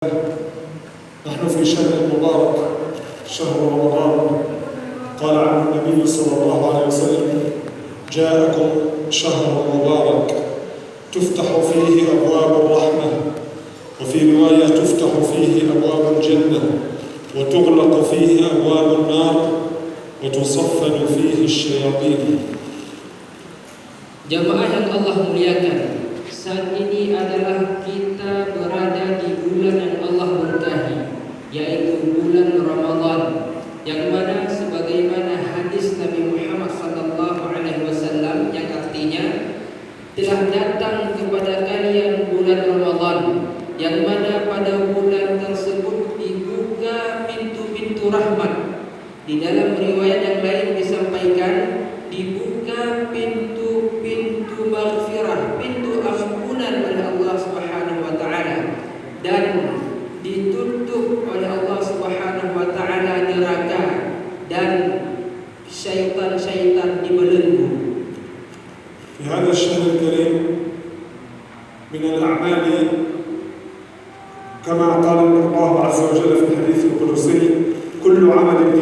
نحن في شهر مبارك شهر رمضان. قال عنه النبي صلى الله عليه وسلم: جاءكم شهر مبارك تفتح فيه أبواب الرحمة، وفي رواية تفتح فيه أبواب الجنة، وتغلق فيه أبواب النار، وتصفد فيه الشياطين. Jamaah yang Allah muliakan, saat ini adalah kita berada di bulan yang Allah berkahi, yaitu bulan Ramadan, yang mana sebagaimana hadis Nabi Muhammad SAW yang artinya telah datang kepada kalian bulan Ramadan, yang mana pada bulan tersebut dibuka pintu-pintu rahmat. Di dalam riwayat yang lain disampaikan dibuka pintu-pintu maghfirah, pintu ampunan oleh Allah Subhanahu wa taala, dan ditutup oleh Allah Subhanahu wa taala neraka dan syaitan-syaitan dibelenggu. في هذا الشهر الكريم من الأعمال كما قال الله عز وجل في الحديث القدسي: كل عمل ابن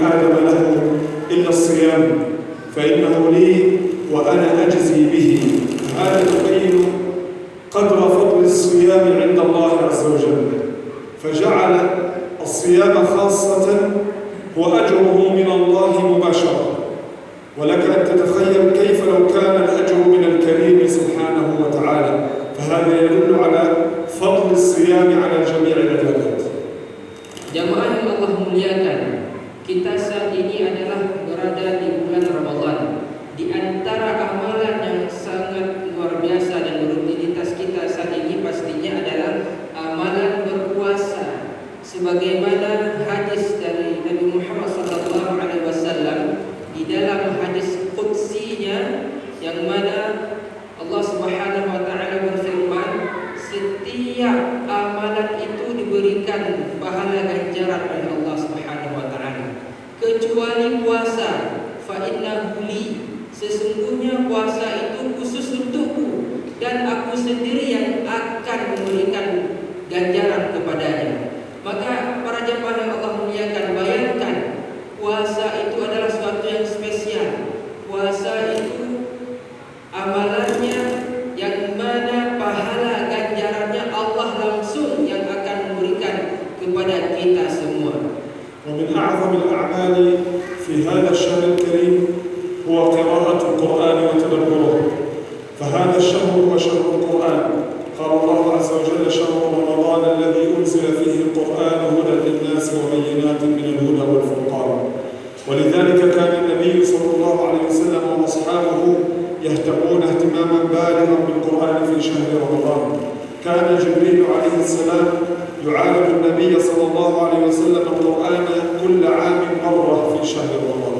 آدم له إلا الصيام فإنه لي وأنا أجزي به. هذا يبين قدر فضل الصيام عند الله عز وجل، فجعل الصيام خاصة وأجره من الله مباشرة. ولك أن تتخيل كيف لو كان الأجر من الكريم سبحانه وتعالى، فهذا يدل على فضل الصيام على جميع العبادات. Jamaah yang Allah muliakan, kita saat ini adalah berada di bulan Ramadan. Di antara amalan yang sangat luar biasa dan rutinitas kita saat ini pastinya adalah amalan berpuasa. Sebagaimana hadis dari Nabi Muhammad SAW di dalam hadis qudsinya, yang mana Allah Subhanahu wa taala berfirman, setiap amalan itu diberikan pahala ganjaran oleh Allah Subhanahu wa taala kecuali puasa. Fa innahu li, sesungguhnya puasa itu khusus untukku dan aku sendiri yang akan memberikan ganjaran kepadanya. Maka para jemaah yang Allah muliakan, bayangkan puasa itu adalah sesuatu yang spesial. Puasa itu amalannya yang mana pahala ganjarannya Allah langsung yang akan memberikan kepada kita semua. ومن أعظم الأعمال في هذا الشهر الكريم هو قراءة القرآن وتدبره، فهذا الشهر هو شهر القرآن. قال الله عز وجل: شهر رمضان الذي أنزل فيه القرآن هدى للناس وبينات من الهدى والفرقان. ولذلك كان النبي صلى الله عليه وسلم وأصحابه يهتمون اهتماما بالغا بالقرآن في شهر رمضان. كان جبريل عليه السلام يعالج النبي صلى الله عليه وسلم القرآن كل عام مرة في شهر رمضان.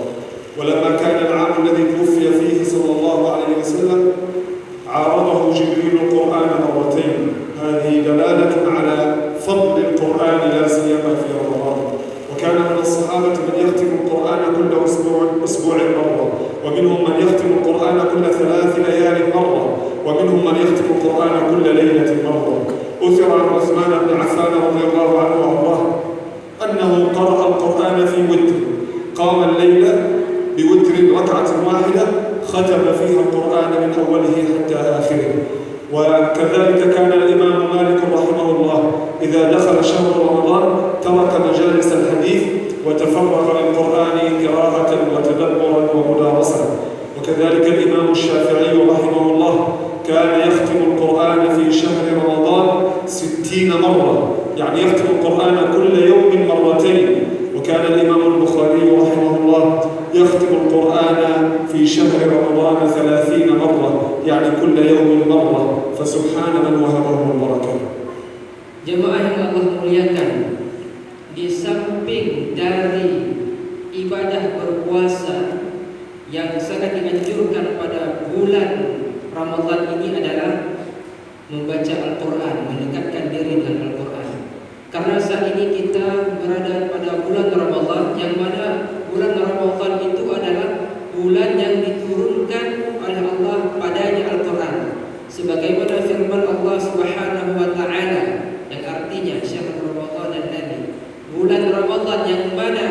ولما كان العام الذي توفي فيه صلى الله عليه وسلم عارضه جبريل القرآن مرتين. هذه دلالة على فضل القرآن لا سيما في رمضان. وكان من الصحابة من يختم القرآن كل أسبوع مرة، ومنهم من يختم القرآن كل 3 ليال مرة، ومنهم من يختم القرآن كل ليلة مرة. أثر عن عثمان بن عفان رضي الله عنه وأرضاه أنه قرأ القرآن في وتر، قام الليل بوتر ركعة واحدة ختم فيها القرآن من أوله حتى آخره. وكذلك كان الإمام مالك رحمه الله إذا دخل شهر رمضان ترك مجالس الحديث وتفرغ للقرآن قراءة وتدبرا ومدارسة. وكذلك الإمام الشافعي رحمه الله كان يختم القرآن في شهر رمضان 60 مرة، يعني يختم القرآن كل يوم مرتين. وكان الإمام البخاري رحمه الله يختم القرآن في شهر رمضان 30 مرة، يعني كل يوم مرة. فسبحان من وهبه البركة. Jemaah yang Allah muliakan, di samping dari ibadah berpuasa yang sangat dianjurkan pada bulan Ramadan ini adalah membaca Al-Quran, mendekatkan diri dengan Al-Quran. Karena saat ini kita berada pada bulan Ramadan, yang mana bulan Ramadan itu adalah bulan yang diturunkan oleh Allah padanya Al-Quran. Sebagaimana firman Allah Subhanahu wa taala, Ramadan yang mana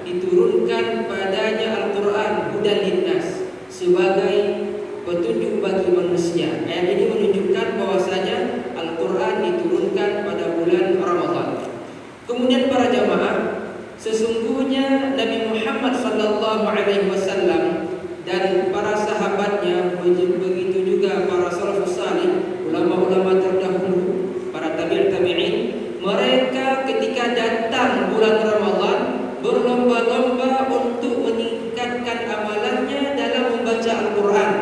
diturunkan padanya Al-Quran hudan linnas sebagai petunjuk bagi manusia. Ayat ini menunjukkan bahwasanya Al-Quran diturunkan pada bulan Ramadan. Kemudian para jamaah, sesungguhnya Nabi Muhammad SAW dan para sahabatnya, begitu juga para salafus salih, ulama-ulama terdahulu, para tabi'in, mereka ketika datang bulan Ramadan berlomba-lomba untuk meningkatkan amalannya dalam membaca Al-Quran.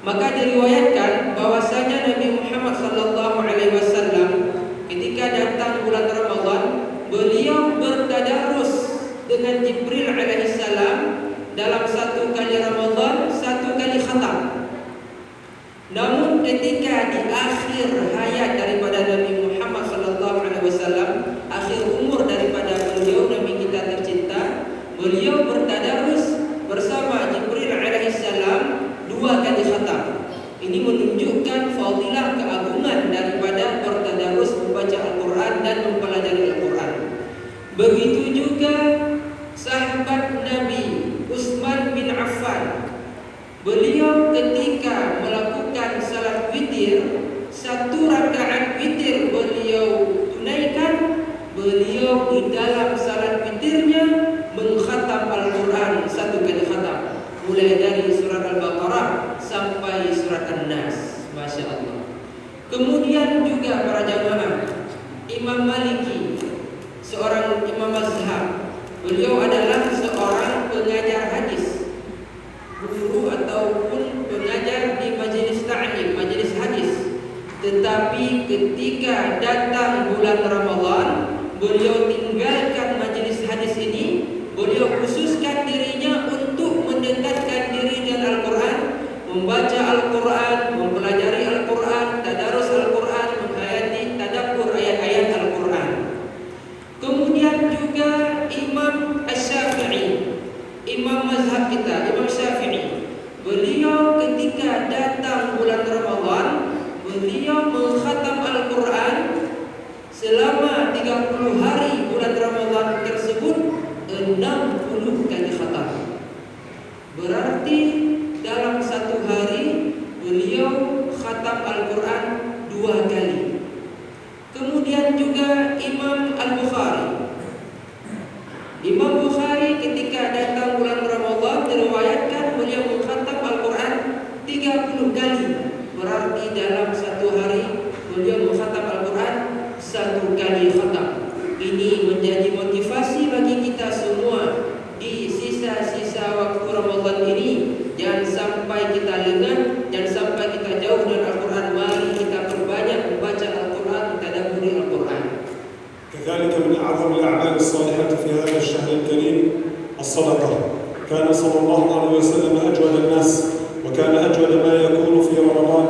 Maka diriwayatkan bahwasanya Nabi Muhammad SAW ketika datang bulan Ramadan, beliau bertadarus dengan Jibril alaihissalam dalam satu kali Ramadan, satu kali khatam. Namun ketika di akhir hayat daripada Nabi Muhammad SAW, akhir umur daripada beliau, Nabi kita tercinta, beliau bertadarus bersama Jibril alaihissalam 2 kali khatam. Ini menunjukkan fadilah keagungan daripada bertadarus membaca Al-Quran dan mempelajari Al-Quran. Begitu juga sahabat Nabi Utsman bin Affan. Beliau ketika melakukan salat witir, 1 rakaat witir beliau tunaikan, beliau di dalam salat witirnya mengkhatam Al-Quran 1 kali khatam, mulai dari surat Al-Baqarah sampai surat An-Nas. Masya Allah. Kemudian juga para jamaah, Imam Maliki, seorang imam mazhab. Beliau adalah seorang pengajar hadis, guru ataupun pengajar di majelis ta'lim, majelis hadis. Tetapi ketika datang bulan Ramadan, beliau tinggalkan majelis hadis ini. Beliau khususkan dirinya untuk mendekatkan diri dengan Al-Quran, membaca Al-Quran, mempelajari Al-Quran, tadarus Al-Quran, menghayati tadabbur ayat-ayat Al-Quran. Kemudian juga Imam Asy-Syafi'i, imam mazhab kita, Imam Syafi'i. Beliau ketika datang bulan Ramadan, beliau mengkhatam Al-Quran selama 30 hari bulan Ramadan tersebut, 60 kali khatam. Berarti dalam 1 hari beliau khatam Al-Quran 2 kali. Kemudian juga Imam Al-Bukhari. Imam Bukhari ketika datang bulan Ramadan diriwayatkan beliau mengkhatam Al-Quran 30 kali. Berarti dalam 1 hari beliau mengkhatam Al-Quran 1 kali khatam. Ini menjadi motivasi bagi kita semua di sisa-sisa waktu Ramadan ini. Jangan sampai kita lengah, jangan sampai kita jauh dari Al-Quran. Mari kita perbanyak membaca Al-Quran, tadabburi Al-Quran. كذلك من أعظم الأعمال الصالحة في هذا الشهر الكريم الصدقة. كان صلى الله عليه وسلم أجود الناس، وكان أجود ما يكون في رمضان،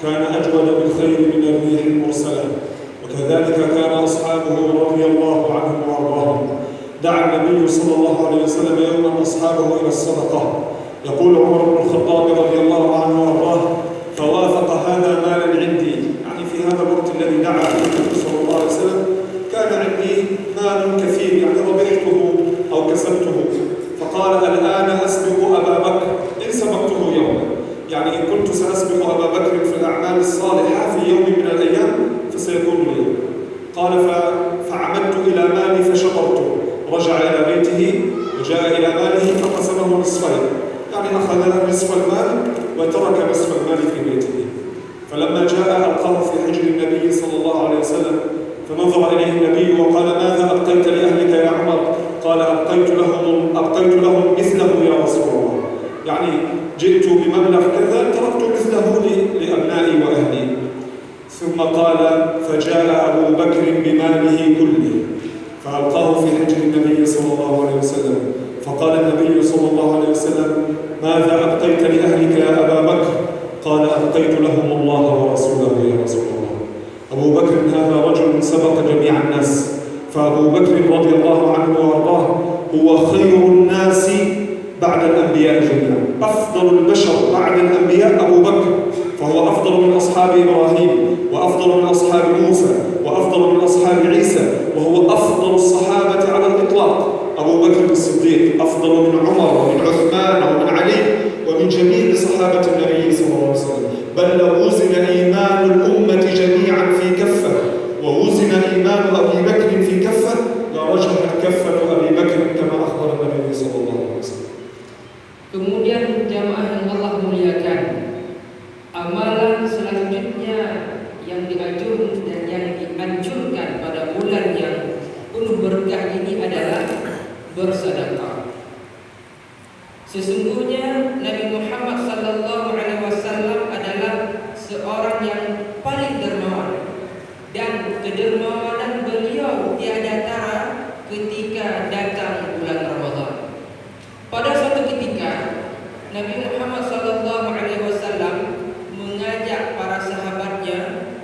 كان أجود بالخير من الريح المرسلة. وكذلك كان أصحابه رضي الله عنهم وأرضاهم. دعا النبي صلى الله عليه وسلم يوما أصحابه إلى الصدقة. يقول عمر بن الخطاب رضي الله عنه وأرضاه: فوافق هذا مالا عندي، يعني في هذا الوقت الذي دعا فيه النبي صلى الله عليه وسلم كان عندي مال كثير، يعني ربحته أو كسبته. فقال: الآن أسبق أبا بكر إن سبقته يوما، يعني إن كنت سأسبق أبا بكر في الأعمال الصالحة في يوم من الأيام فسيكون اليوم. قال: فعمدت إلى مالي فشطرته. رجع إلى بيته وجاء إلى ماله فقسمه نصفين، يعني أخذ نصف المال وترك نصف المال في بيته. فلما جاء ألقاه في حجر النبي صلى الله عليه وسلم، فنظر إليه النبي وقال: ماذا أبقيت لأهلك يا عمر؟ قال: أبقيت لهم مثله يا رسول الله، يعني جئت بمبلغ كذا تركت مثله لأبنائي وأهلي. ثم قال: فجاء أبو بكر بماله كله فألقاه في حجر النبي صلى الله عليه وسلم. فقال النبي صلى الله عليه وسلم: ماذا أبقيت لأهلك يا أبا بكر؟ قال: أبقيت لهم الله ورسوله يا رسول الله. أبو بكر هذا رجل سبق جميع الناس، فأبو بكر رضي الله عنه وأرضاه هو خير الناس بعد الأنبياء جميعا. أفضل البشر بعد الأنبياء أبو بكر، فهو أفضل من أصحاب إبراهيم، وأفضل من أصحاب موسى، وأفضل من أصحاب عيسى، وهو أفضل الصحابة على الإطلاق. bersedekah. Sesungguhnya Nabi Muhammad sallallahu alaihi wasallam adalah seorang yang paling dermawan, dan kedermawanan beliau tiada tara ketika datang bulan Ramadan. Pada suatu ketika Nabi Muhammad sallallahu alaihi wasallam mengajak para sahabatnya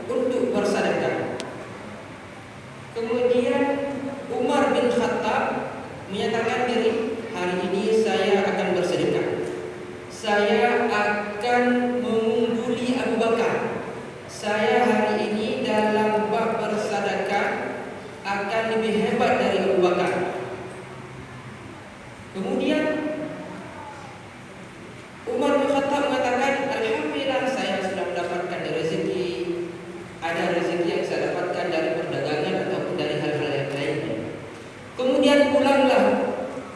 untuk bersedekah. Kemudian Umar bin Khattab menyatakan diri, hari ini saya akan bersedekah. Saya akan mengungguli Abu Bakar. Saya hari ini dalam bab bersedekah akan lebih hebat dari Abu Bakar. Kemudian Umar bin Khattab mengatakan, alhamdulillah saya sudah mendapatkan rezeki. Ada rezeki yang saya dapatkan dari perdagangan ataupun dari hal-hal yang lainnya. Kemudian pulanglah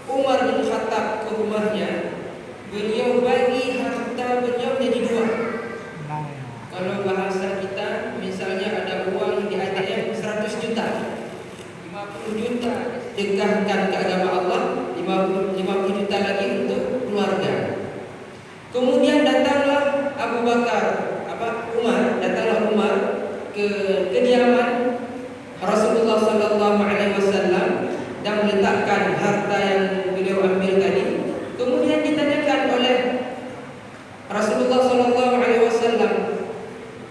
Umar bin Khattab ke rumahnya. Beliau bagi harta beliau menjadi dua. Kalau bahasa kita, misalnya ada uang di ATM 100 juta, 50 juta dekahkan ke agama Allah, 50 juta lagi untuk keluarga. Kemudian datanglah Umar ke kediaman Rasulullah sallallahu alaihi wasallam dan meletakkan harta yang beliau ambil tadi. Kemudian ditanyakan oleh Rasulullah sallallahu alaihi wasallam,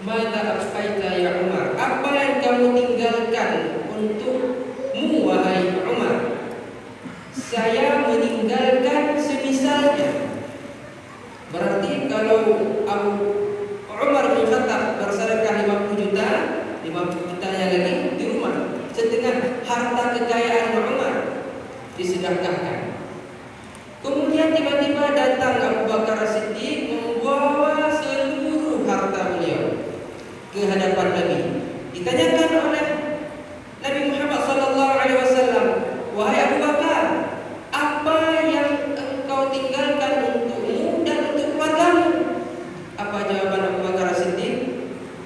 "Mada abqaita ya Umar?" Apa yang kamu tinggalkan untukmu wahai Umar? Saya meninggalkan semisalnya. Berarti kalau Umar bin Khattab bersedekah 50 juta, 50 jutanya lagi di rumah, setengah harta kekayaan Umar disedekahkan. Kemudian tiba-tiba datang Abu Bakar As-Siddiq membawa seluruh harta beliau ke hadapan Nabi. Ditanyakan oleh Nabi Muhammad sallallahu alaihi wasallam, "Wahai Abu Bakar, apa yang engkau tinggalkan untukmu dan untuk keluargamu?" Apa jawaban Abu Bakar As-Siddiq?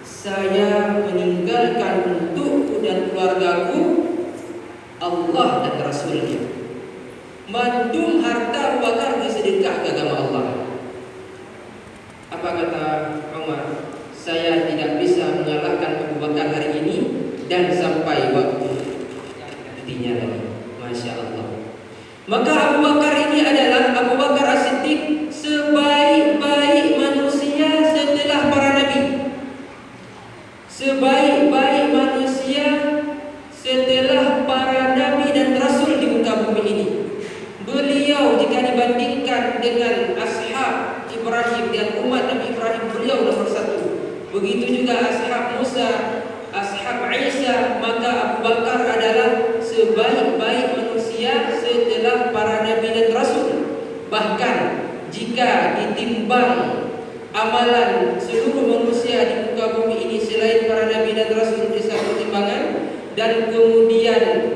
"Saya meninggalkan untukku dan keluargaku Allah dan Rasulnya." Mandum harta Abu Bakar disedekah ke agama Allah. Apa kata Umar? Saya tidak bisa mengalahkan Abu Bakar hari ini dan sampai waktu yang nantinya lagi. Masya Allah. Maka Abu Bakar ini adalah Abu Bakar As-Siddiq, sebaik-baik manusia setelah para nabi. Sebaik-baik manusia setelah para nabi dan rasul di muka bumi ini. Beliau jika dibandingkan dengan ashab Ibrahim dan umat Nabi Ibrahim, beliau nomor satu. Begitu juga ashab Musa, ashab Isa, maka Abu Bakar adalah sebaik-baik manusia setelah para nabi dan rasul. Bahkan jika ditimbang amalan seluruh manusia di muka bumi ini selain para nabi dan rasul di satu timbangan, dan kemudian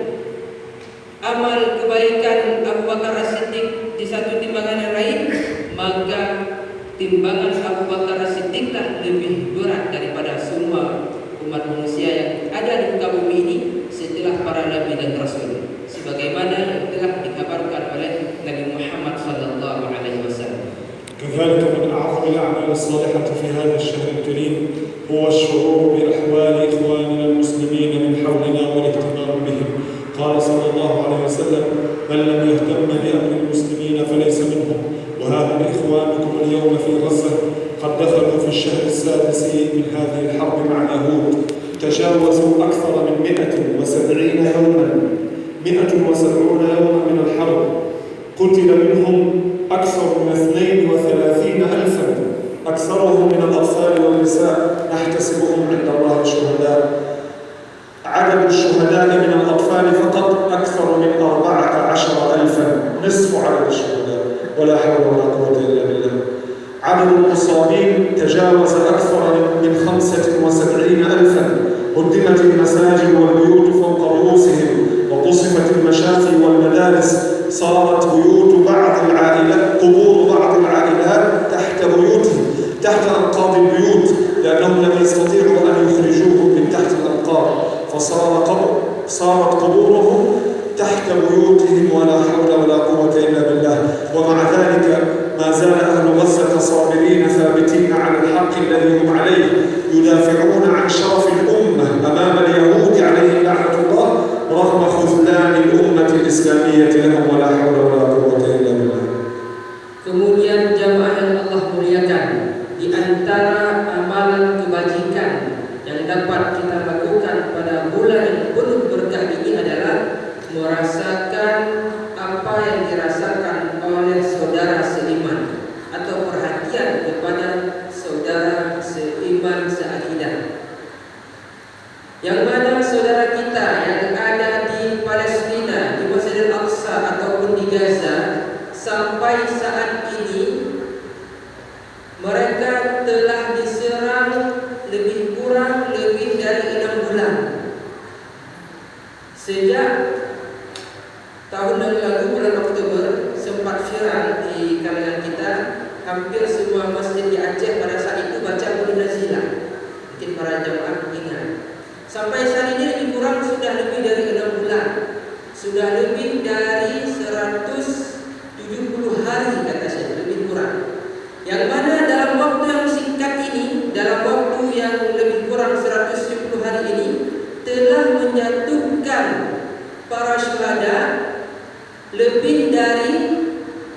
amal kebaikan Abu Bakar As-Siddiq di satu timbangan yang lain, maka timbangan Abu Bakar As-Siddiqlah lebih berat daripada semua umat manusia yang ada di muka bumi ini setelah para nabi dan rasul, sebagaimana yang telah dikabarkan oleh Nabi Muhammad sallallahu alaihi wasallam. كذلك من أعظم الأعمال الصالحة في هذا الشهر الكريم هو الشعور بأحوال إخواننا المسلمين من حولنا والاهتمام بهم. قال صلى الله عليه وسلم: من لم يهتم بأمر المسلمين فليس منهم. وهذا إخوانكم اليوم في غزة قد دخلوا في الشهر السادس من هذه الحرب مع اليهود، تجاوزوا أكثر من 170 يوما 170 يوما من الحرب، قتل منهم أكثر من 32,000 أكثرهم من الأطفال والنساء، نحتسبهم عند الله شهداء. عدد الشهداء من الأطفال فقط أكثر من 14,000، نصف عدد الشهداء، ولا حول ولا قوة إلا بالله. عدد المصابين تجاوز أكثر من 75,000، هدمت المساجد والبيوت فوق رؤوسهم، وقصفت المشافي والمدارس، صارت بيوت بعض العائلات، قبور بعض العائلات تحت بيوتهم، تحت أنقاض البيوت، لأنهم لم يستطيعوا أن يخرجوهم من تحت الأنقاض، فصارت قبورهم تحت بيوتهم ولا حول ولا قوة إلا بالله. ومع ذلك ما زال أهل غزة صابرين ثابتين على الحق الذي هم عليه، يدافعون عن شرف الأمة أمام اليهود عليهم لعنة الله رغم خذلان الأمة الإسلامية لهم ولا حول ولا قوة إلا بالله. Kemudian jamaah yang Allah muliakan, di antara amalan kebajikan yang dapat kita lakukan pada bulan yang penuh berkah ini adalah merasakan apa yang dirasakan oleh saudara seiman atau perhatian kepada saudara seiman seakidah. Yang mana saudara kita yang ada di Palestina, di Masjidil Aqsa ataupun di Gaza, sampai saat ini mereka telah diserang lebih kurang lebih dari 6 bulan. Sejak tahun yang lalu bulan Oktober sempat viral di kalangan kita, hampir semua masjid di Aceh pada saat itu baca Munazilah. Mungkin para jamaah ingat. Sampai saat ini lebih kurang sudah lebih dari 6 bulan. Sudah lebih dari 170 hari kata saya, lebih kurang. Yang mana dalam waktu yang singkat ini, dalam waktu yang lebih kurang 170 hari ini, telah menjatuhkan para syuhada lebih dari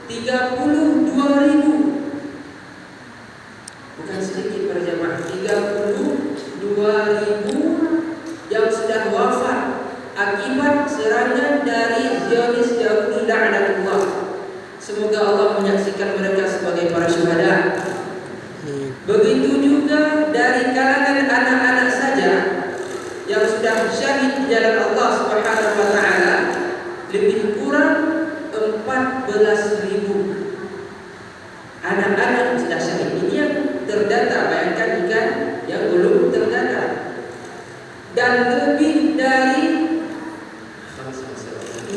32.000. Bukan sedikit para jamaah, 32.000 yang sudah wafat akibat serangan dari Zionis Yahudi la'natullah. Semoga Allah menyaksikan mereka sebagai para syuhada. Begitu juga dari kalangan anak-anak saja yang sudah syahid di jalan Allah Subhanahu wa taala lebih kurang 14.000 anak-anak yang sudah syahid. Ini yang terdata, bayangkan jika yang belum terdata. Dan lebih dari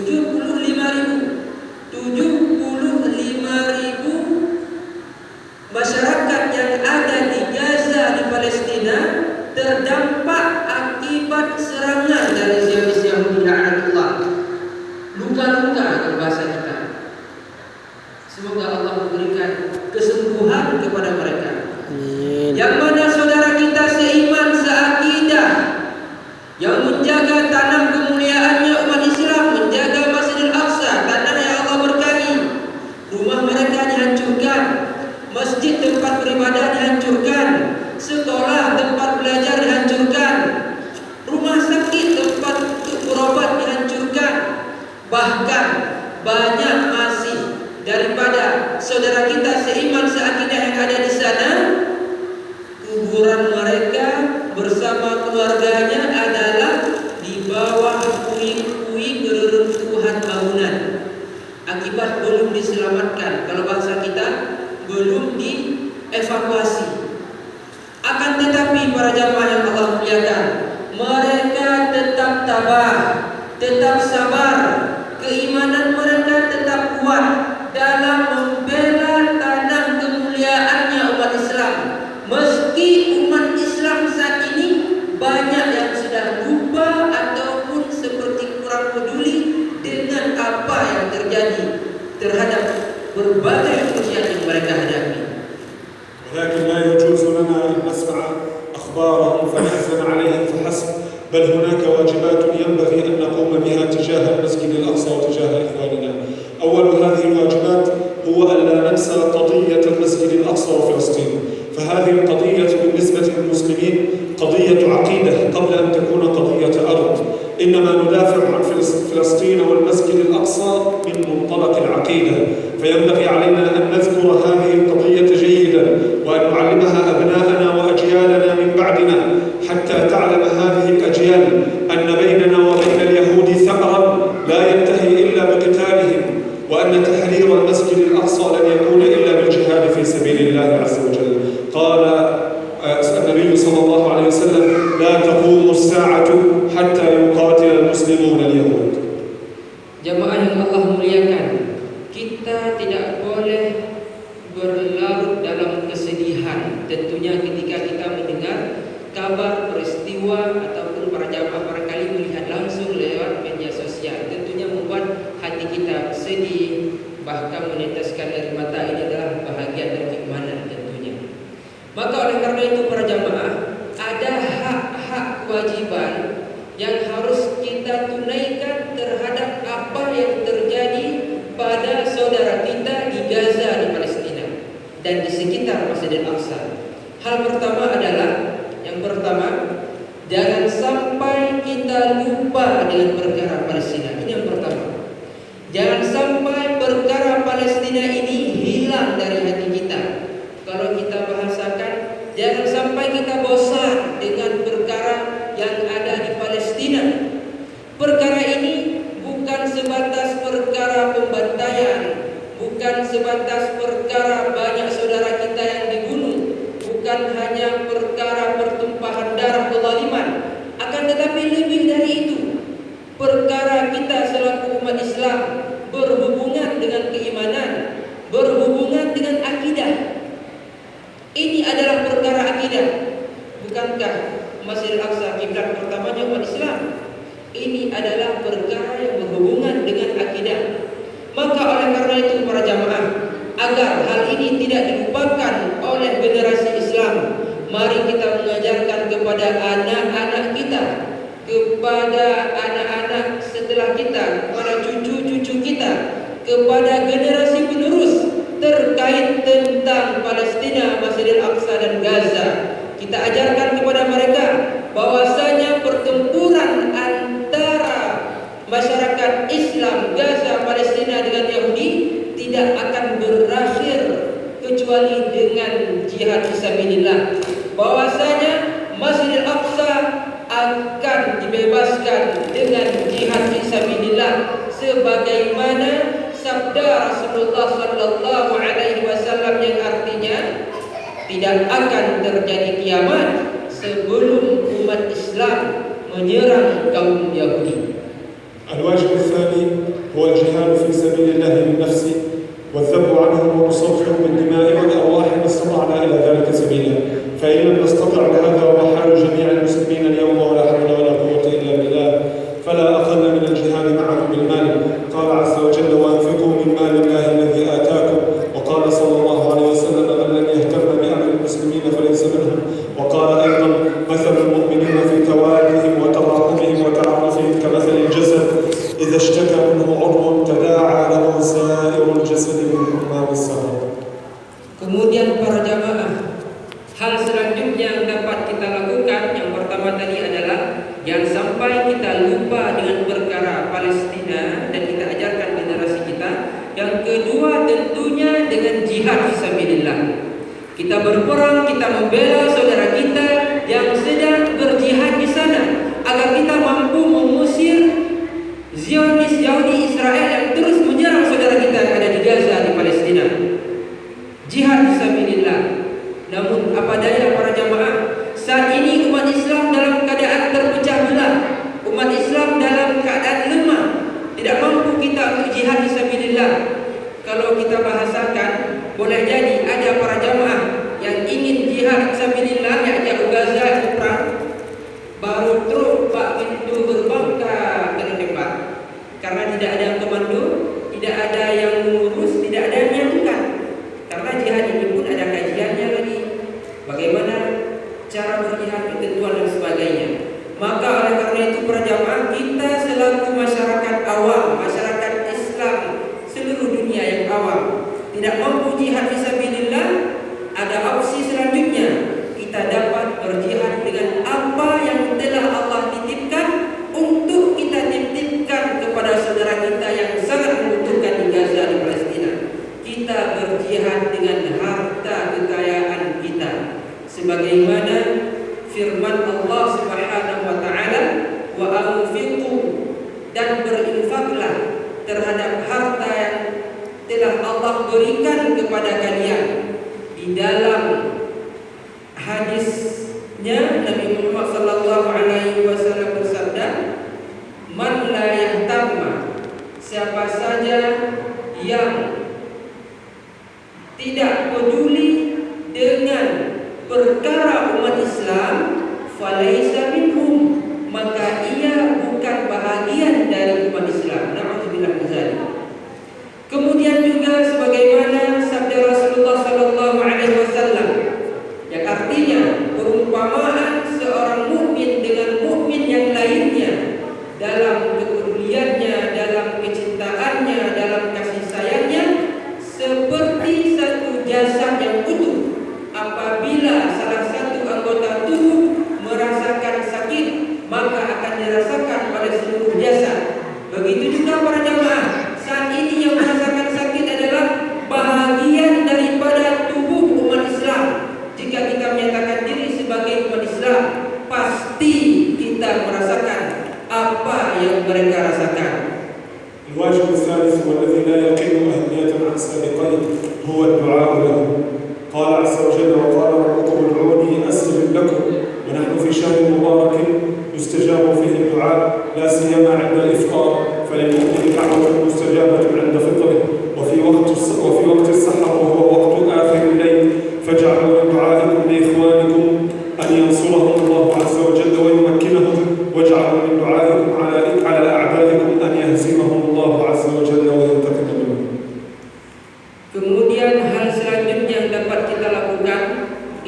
75.000 masyarakat yang ada di Gaza, di Palestina, terdampak akibat serangan dari Zionis Yahudi la'natullah. Luka-luka kalau bahasa kita. Semoga Allah memberikan kesembuhan kepada mereka. Yang mana saudara kita seiman seakidah, yang menjaga tanah kemuliaannya umat Islam, menjaga Masjidil Aqsa, tanah yang Allah berkahi, rumah mereka dihancurkan, masjid tempat beribadah dihancurkan, sekolah tempat belajar dihancurkan, rumah sakit tempat untuk berobat dihancurkan. Bahkan banyak masih daripada saudara kita seiman seakidah yang ada di sana, kuburan mereka bersama keluarganya adalah di bawah puing-puing bereruntuhan bangunan akibat belum diselamatkan. Kalau bahasa kita, belum dievakuasi. Akan tetapi para jamaah yang Allah muliakan, mereka tetap tabah, tetap sabar, keimanan mereka tetap kuat dalam membela tanah kemuliaannya umat Islam. Meski umat Islam saat ini banyak yang sudah lupa ataupun seperti kurang peduli dengan apa yang terjadi terhadap berbagai ujian yang mereka hadapi. ولكن لا يجوز لنا أن نسمع أخبارهم فنحزن عليهم فحسب، بل هناك واجبات ينبغي أن نقوم بها تجاه المسجد الأقصى وتجاه إخواننا. أول هذه الواجبات هو أن لا ننسى قضية المسجد الأقصى وفلسطين، فهذه القضية بالنسبة للمسلمين قضية عقيدة قبل أن تكون قضية أرض. إنما ندافع عن فلسطين والمسجد الأقصى من منطلق العقيدة، فينبغي علينا أن نذكر هذه القضية جيدا وأن نعلمها أبناءنا وأجيالنا من بعدنا حتى تعلم هذه الأجيال أن بيننا وبين اليهود ثأرا لا ينتهي إلا بقتالهم، وأن تحرير المسجد الأقصى لن يكون إلا بالجهاد في سبيل الله عز وجل. قال النبي صلى الله عليه وسلم: لا تقوم الساعة حتى يقاتل المسلمون اليهود. Jamaah yang Allah muliakan, kita tidak boleh berlarut dalam kesedihan. Tentunya ketika kita mendengar kabar peristiwa ataupun para jamaah bahkan meneteskan air mata ini adalah bahagian dari keimanan tentunya. Maka oleh karena itu para jamaah, ada hak-hak kewajiban yang harus kita tunaikan terhadap apa yang terjadi pada saudara kita di Gaza, di Palestina dan di sekitar Masjidil Aqsa. Hal pertama adalah, yang pertama, jangan sampai kita lupa dengan perkara Palestina. Ini yang pertama. Jangan sampai perkara Palestina ini hilang dari hati kita. Kalau kita bahasakan, jangan sampai kita bosan dengan perkara yang ada di Palestina. Perkara ini bukan sebatas perkara pembantaian, bukan sebatas perkara banyak saudara kita yang dibunuh, bukan hanya perkara pertumpahan darah kezaliman, akan tetapi lebih dari itu, perkara kita selaku umat Islam berhubungan dengan keimanan, berhubungan dengan akidah. Ini adalah perkara akidah. Bukankah Masjidil Aqsa kiblat pertamanya umat Islam? Ini adalah perkara yang berhubungan dengan akidah. Maka oleh karena itu para jamaah, agar hal ini tidak dilupakan oleh generasi Islam, mari kita mengajarkan kepada anak-anak kita, kepada anak-anak setelah kita, kepada cucu-cucu kita, kepada generasi penerus terkait tentang Palestina, Masjidil Aqsa dan Gaza. Kita ajarkan kepada mereka bahwasanya pertempuran antara masyarakat Islam Gaza, Palestina dengan Yahudi tidak akan berakhir kecuali dengan jihad fisabilillah. Bahwasanya Masjidil Aqsa akan dibebaskan dengan jihad fisabilillah, sebagaimana sabda Rasulullah sallallahu alaihi wasallam yang artinya tidak akan terjadi kiamat sebelum umat Islam menyerang kaum Yahudi. الواجب الثاني هو الجهاد في سبيل الله بالنفس والذب عنهم وصفحهم بالدماء والأرواح ما استطعنا إلى ذلك سبيلا، فإن لم نستطع بهذا وما حال جميع المسلمين اليوم ولا حول ولا قوة إلا بالله فلا أقل من الجهاد معهم بالمال. قال عز وجل: وأنفقوا من مال الله الذي آتاكم. وقال صلى الله عليه وسلم: من لم يهتم بأمر المسلمين فليس منهم. وقال أيضا: مثل المؤمنين في توادهم وتراحمهم وتعاطفهم كمثل الجسد إذا اشتكى منه عضو تداعى له سائر الجسد بالحمى والسهر. Kemudian para jamaah, hal selanjutnya yang dapat kita lakukan, yang pertama tadi adalah jangan sampai kita lupa dengan perkara Palestina dan kita ajarkan generasi kita. Yang kedua tentunya dengan jihad fisabilillah. Kita berperang, kita membela saudara kita yang sedang berjihad di sana, agar kita mampu mengusir Zionis Yahudi Israel yang terus menyerang saudara kita yang ada di Gaza, di Palestina. Jihad fisabilillah. Namun apa daya para jamaah, saat ini umat Islam dalam keadaan terpecah belah, umat Islam dalam keadaan lemah, tidak mampu kita untuk jihad fisabilillah. Kalau kita bahasakan, boleh jadi ada para jamaah yang ingin jihad fisabilillah, yang jauh Gaza perang, baru truk pak pintu gerbang kena tembak, karena tidak ada yang komando, tidak ada yang mengurus, tidak ada yang menyatukan. Karena jihad ini pun ada kajiannya lagi, bagaimana cara berjihad, ketentuan dan sebagainya. Maka oleh karena itu para jamaah, kita selaku masyarakat awam, masyarakat Islam seluruh dunia yang awam, tidak mampu jihad fisabilillah, ada opsi selanjutnya. Kita dapat berjihad dengan apa yang telah Allah titipkan untuk kita titipkan kepada saudara kita yang sangat membutuhkan di Gaza, di Palestina. Kita berjihad dengan harta kekayaan kita, sebagaimana firman Allah Subhanahu wa taala, wa anfiqu, dan berinfaklah terhadap harta yang telah Allah berikan kepada kalian. Di dalam hadisnya Nabi Muhammad sallallahu alaihi wasallam bersabda, man la yahtamma, siapa saja yang tidak peduli dengan perkara umat Islam, falaisa minhum, maka ia bukan bahagian dari umat Islam. Na'udzubillah min dzalik. Kemudian Demikian juga sebagaimana sabda Rasulullah sallallahu alaihi wasallam yang artinya perumpamaan seorang mukmin dengan mukmin yang lainnya dalam kepeduliannya, dalam kecintaannya, dalam kasih sayangnya seperti satu jasad yang utuh. Apabila salah satu anggota tubuh merasakan sakit, maka akan dirasakan pada seluruh jasad. Begitu juga para jamaah, saat ini yang merasakan sakit adalah bahagian daripada tubuh umat Islam. Jika kita menyatakan diri sebagai umat Islam, pasti kita merasakan apa yang mereka rasakan. الواجب الثالث والذي لا يقل أهمية عن السابقين هو الدعاء له. قال عز وجل: وقال ربكم ادعوني أستجب لكم. ونحن في شهر مبارك يستجاب فيه الدعاء لا سيما عند الإفطار، فللمؤمن دعوة مستجابة عند فطره وفي وقت السحر وهو وقت آخر الليل. فاجعلوا من دعائكم لإخوانكم أن ينصرهم الله عز وجل ويمكنهم، واجعلوا من دعائكم على أعدائكم أن يهزمهم الله عز وجل وينتقم منهم. Kemudian hal selanjutnya yang dapat kita lakukan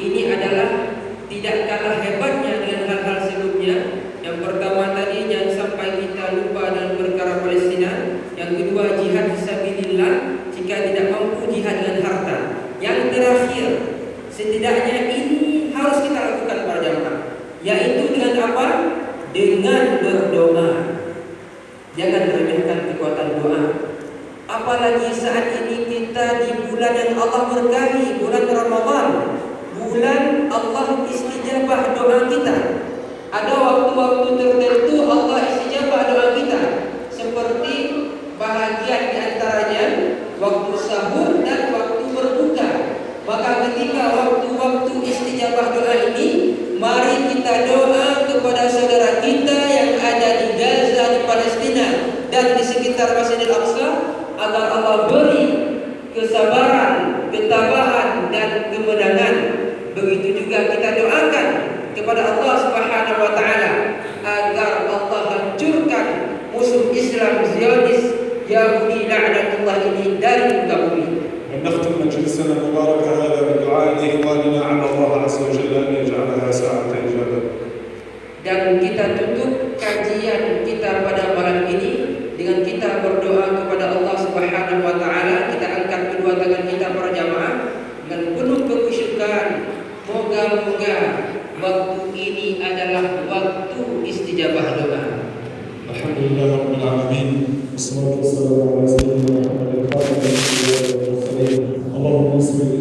ini adalah tidak kalah hebatnya dengan hal-hal sebelumnya. Yang pertama tadi jangan sampai kita lupa dengan perkara Palestina. Yang kedua jihad fisabilillah jika tidak mampu jihad dengan harta. Yang terakhir setidaknya ini harus kita lakukan para jamaah, yaitu dengan apa? Dengan berdoa. Jangan meremehkan kekuatan doa. Apalagi saat ini kita di bulan yang Allah berkahi, bulan Ramadan, bulan Allah istijabah doa kita. Ada waktu-waktu tertentu Allah istijabah doa kita, seperti bahagian di antaranya waktu sahur dan waktu berbuka. Maka ketika waktu-waktu istijabah doa ini, mari kita doa kepada saudara kita yang ada di Gaza, di Palestina dan di sekitar Masjidil Aqsa, agar Allah beri kesabaran, ketabahan dan kemenangan. Begitu juga kita doakan kepada Allah Subhanahu wa taala agar Allah hancurkan musuh Islam Zionis Yahudi laknatullah ini dari muka bumi. ونختم مجلسنا المبارك هذا بالدعاء لإخواننا على الله عز وجل أن يجعلها ساعة إجابة. Dan kita tutup kajian kita pada malam ini dengan kita berdoa kepada Allah Subhanahu wa taala. Kita angkat kedua tangan kita para jamaah dengan penuh kekhusyukan. Moga-moga waktu ini adalah waktu istijabah doa. Alhamdulillah rabbil alamin. Wassalatu wassalamu ala sayyidina Muhammadin wa ala alihi wa sahbihi. Allahumma salli